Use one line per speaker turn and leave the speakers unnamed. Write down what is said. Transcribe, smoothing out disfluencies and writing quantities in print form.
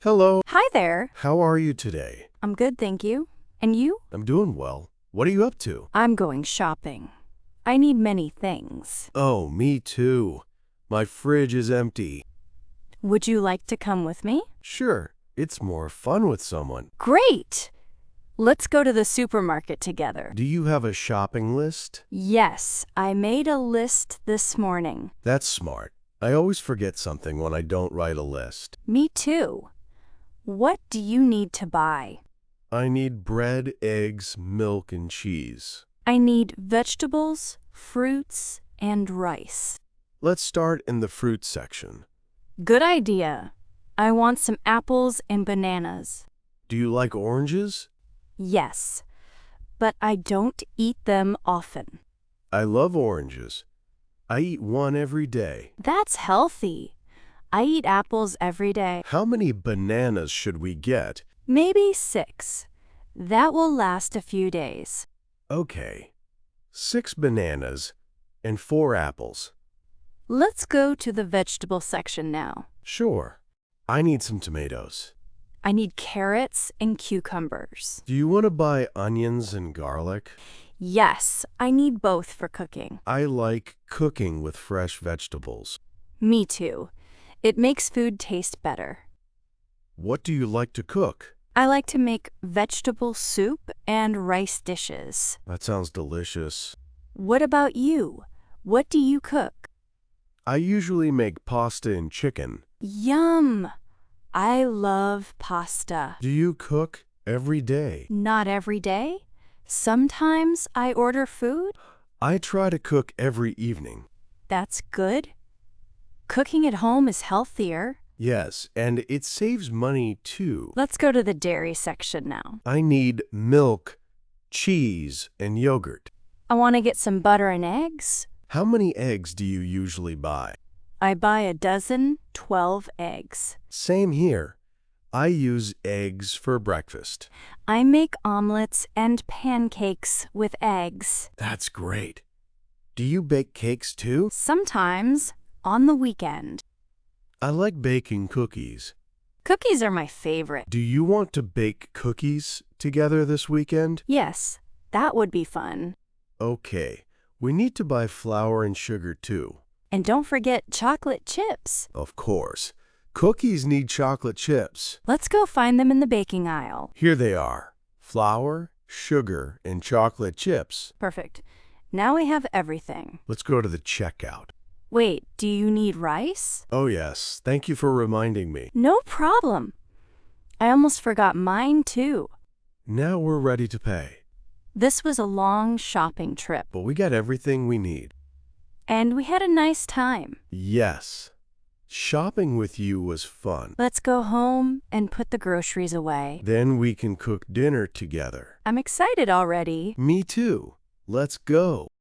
Hello.
Hi there.
How are you today?
I'm good, thank you. And you?
I'm doing well. What are you up to?
I'm going shopping. I need many things.
Oh, me too. My fridge is empty.
Would you like to come with me?
Sure, it's more fun with someone.
Great! Let's go to the supermarket together.
Do you have a shopping list?
Yes, I made a list this morning.
That's smart. I always forget something when I don't write a list.
Me too. What do you need to buy?
I need bread, eggs, milk, and cheese.
I need vegetables, fruits, and rice.
Let's start in the fruit section.
Good idea. I want some apples and bananas.
Do you like oranges?
Yes, but I don't eat them often.
I love oranges. I eat one every day.
That's healthy. I eat apples every day.
How many bananas should we get?
Maybe 6. That will last a few days.
Okay. 6 bananas and 4 apples.
Let's go to the vegetable section now.
Sure. I need some tomatoes.
I need carrots and cucumbers.
Do you want to buy onions and garlic?
Yes, I need both for cooking.
I like cooking with fresh vegetables.
Me too. It makes food taste better.
What do you like to cook?
I like to make vegetable soup and rice dishes.
That sounds delicious.
What about you? What do you cook?
I usually make pasta and chicken.
Yum! I love pasta.
Do you cook every day?
Not every day. Sometimes I order food.
I try to cook every evening.
That's good. Cooking at home is healthier.
Yes, and it saves money too.
Let's go to the dairy section now.
I need milk, cheese, and yogurt.
I want to get some butter and eggs.
How many eggs do you usually buy?
I buy a dozen, 12 eggs.
Same here. I use eggs for breakfast.
I make omelets and pancakes with eggs.
That's great. Do you bake cakes too?
Sometimes, on the weekend.
I like baking cookies.
Cookies are my favorite.
Do you want to bake cookies together this weekend?
Yes, that would be fun.
Okay, we need to buy flour and sugar too.
And don't forget chocolate chips.
Of course. Cookies need chocolate chips.
Let's go find them in the baking aisle.
Here they are. Flour, sugar, and chocolate chips.
Perfect. Now we have everything.
Let's go to the checkout.
Wait, do you need rice?
Oh yes, thank you for reminding me.
No problem. I almost forgot mine too.
Now we're ready to pay.
This was a long shopping trip,
But we got everything we need.
and we had a nice time.
Yes. Shopping with you was fun.
Let's go home and put the groceries away.
Then we can cook dinner together.
I'm excited already.
Me too. Let's go.